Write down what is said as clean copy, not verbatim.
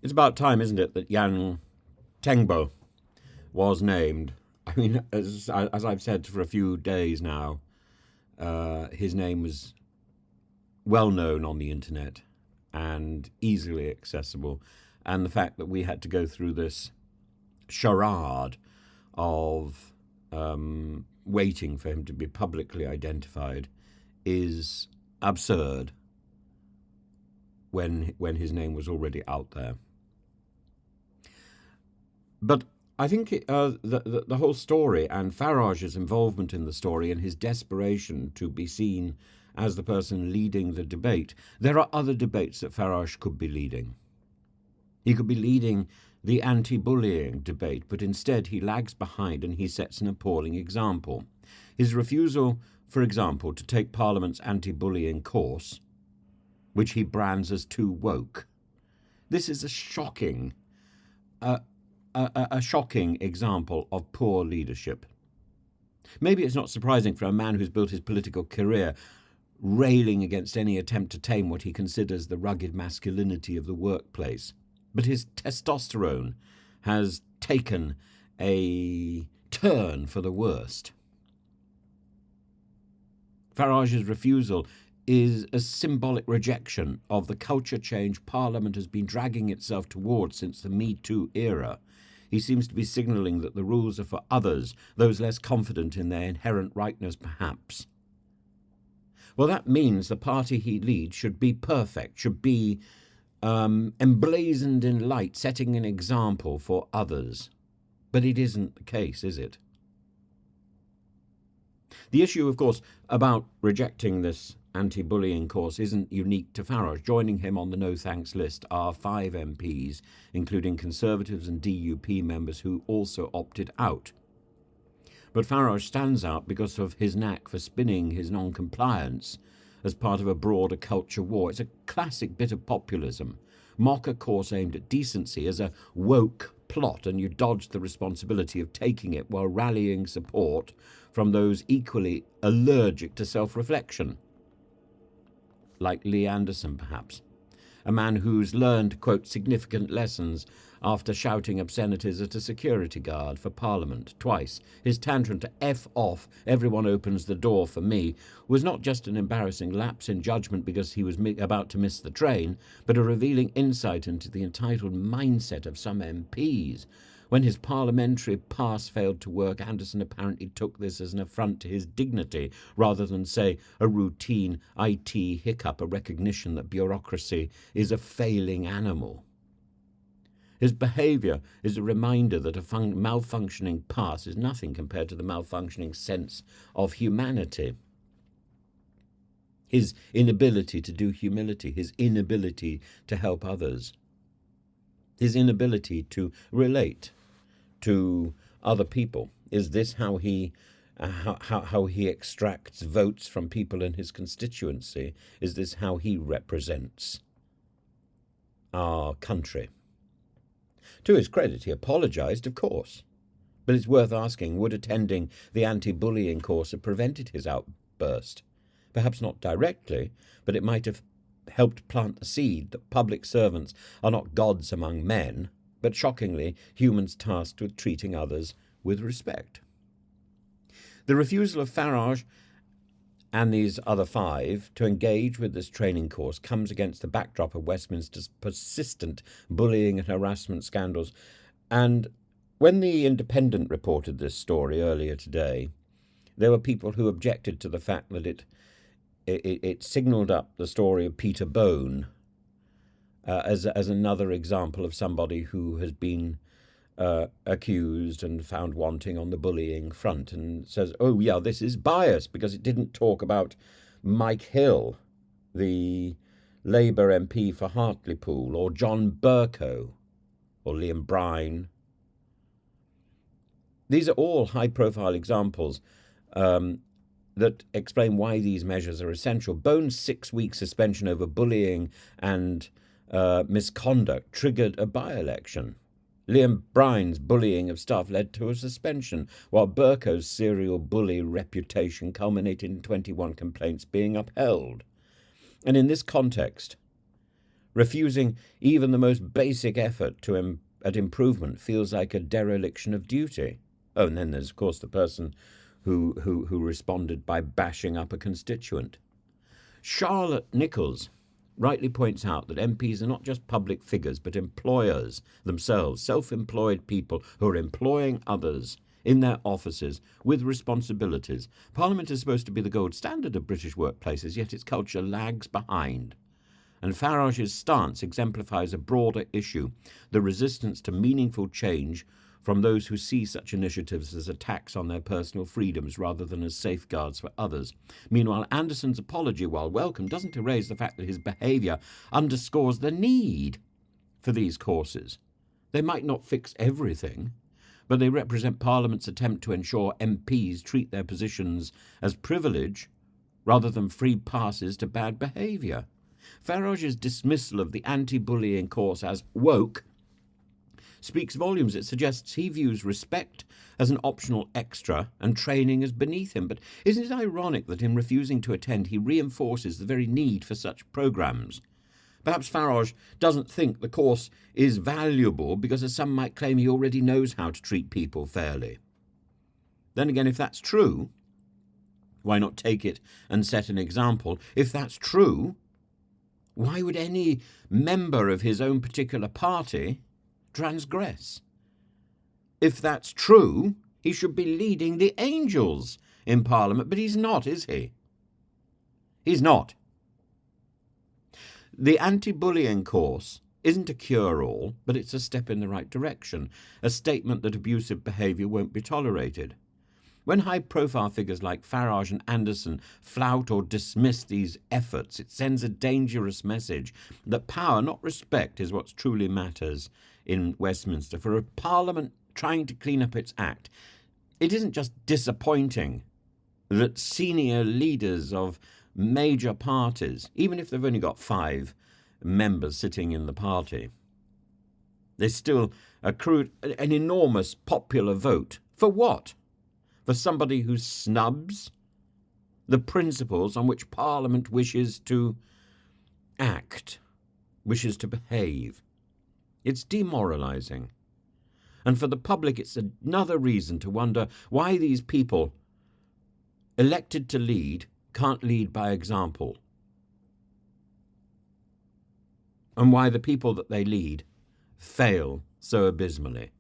It's about time, isn't it, that Yang Tengbo was named. I mean, as I've said for a few days now, his name was well known on the internet and easily accessible. And the fact that we had to go through this charade of waiting for him to be publicly identified is absurd when his name was already out there. But I think the whole story and Farage's involvement in the story and his desperation to be seen as the person leading the debate, there are other debates that Farage could be leading. He could be leading the anti-bullying debate, but instead he lags behind and he sets an appalling example. His refusal, for example, to take Parliament's anti-bullying course, which he brands as too woke. This is a shocking example of poor leadership. Maybe it's not surprising for a man who's built his political career railing against any attempt to tame what he considers the rugged masculinity of the workplace. But his testosterone has taken a turn for the worst. Farage's refusal is a symbolic rejection of the culture change Parliament has been dragging itself towards since the Me Too era. He seems to be signalling that the rules are for others, those less confident in their inherent rightness, perhaps. Well, that means the party he leads should be perfect, should be emblazoned in light, setting an example for others. But it isn't the case, is it? The issue, of course, about rejecting this anti-bullying course isn't unique to Farage. Joining him on the no-thanks list are 5 MPs, including Conservatives and DUP members who also opted out. But Farage stands out because of his knack for spinning his non-compliance as part of a broader culture war. It's a classic bit of populism. Mock a course aimed at decency as a woke plot, and you dodge the responsibility of taking it while rallying support from those equally allergic to self-reflection. Like Lee Anderson, perhaps. A man who's learned, quote, significant lessons after shouting obscenities at a security guard for Parliament twice. His tantrum to F off, everyone opens the door for me, was not just an embarrassing lapse in judgment because he was about to miss the train, but a revealing insight into the entitled mindset of some MPs. When his parliamentary pass failed to work, Anderson apparently took this as an affront to his dignity, rather than, say, a routine IT hiccup, a recognition that bureaucracy is a failing animal. His behaviour is a reminder that a malfunctioning pass is nothing compared to the malfunctioning sense of humanity. His inability to do humility, his inability to help others, his inability to relate to other people. Is this how he extracts votes from people in his constituency? Is this how he represents our country? To his credit, he apologised, of course. But it's worth asking, would attending the anti-bullying course have prevented his outburst? Perhaps not directly, but it might have helped plant the seed that public servants are not gods among men, but shockingly humans tasked with treating others with respect. The refusal of Farage and these other 5 to engage with this training course comes against the backdrop of Westminster's persistent bullying and harassment scandals. And when The Independent reported this story earlier today, there were people who objected to the fact that it signalled up the story of Peter Bone as another example of somebody who has been accused and found wanting on the bullying front, and says, oh yeah, this is biased because it didn't talk about Mike Hill, the Labour MP for Hartlepool, or John Bercow, or Liam Bryan. These are all high-profile examples that explain why these measures are essential. Bone's 6-week suspension over bullying and misconduct triggered a by-election. Liam Bryan's bullying of staff led to a suspension, while Bercow's serial bully reputation culminated in 21 complaints being upheld. And in this context, Refusing even the most basic effort at improvement feels like a dereliction of duty. Oh, and then there's, of course, the person who responded by bashing up a constituent. Charlotte Nichols rightly points out that MPs are not just public figures, but employers themselves, self-employed people who are employing others in their offices with responsibilities. Parliament is supposed to be the gold standard of British workplaces, yet its culture lags behind. And Farage's stance exemplifies a broader issue, the resistance to meaningful change from those who see such initiatives as attacks on their personal freedoms rather than as safeguards for others. Meanwhile, Anderson's apology, while welcome, doesn't erase the fact that his behaviour underscores the need for these courses. They might not fix everything, but they represent Parliament's attempt to ensure MPs treat their positions as privilege rather than free passes to bad behaviour. Farage's dismissal of the anti-bullying course as woke speaks volumes. It suggests he views respect as an optional extra and training as beneath him. But isn't it ironic that in refusing to attend, he reinforces the very need for such programmes? Perhaps Farage doesn't think the course is valuable because, as some might claim, he already knows how to treat people fairly. Then again, if that's true, why not take it and set an example? If that's true, why would any member of his own particular party transgress? If that's true, he should be leading the angels in Parliament, but he's not, is he? He's not. The anti-bullying course isn't a cure-all, but it's a step in the right direction, a statement that abusive behaviour won't be tolerated. When high-profile figures like Farage and Anderson flout or dismiss these efforts, it sends a dangerous message that power, not respect, is what truly matters in Westminster. For a Parliament trying to clean up its act, it isn't just disappointing that senior leaders of major parties, even if they've only got 5 members sitting in the party, they still accrued an enormous popular vote. For what? For somebody who snubs the principles on which Parliament wishes to act, wishes to behave. It's demoralising. And for the public, it's another reason to wonder why these people elected to lead can't lead by example, and why the people that they lead fail so abysmally.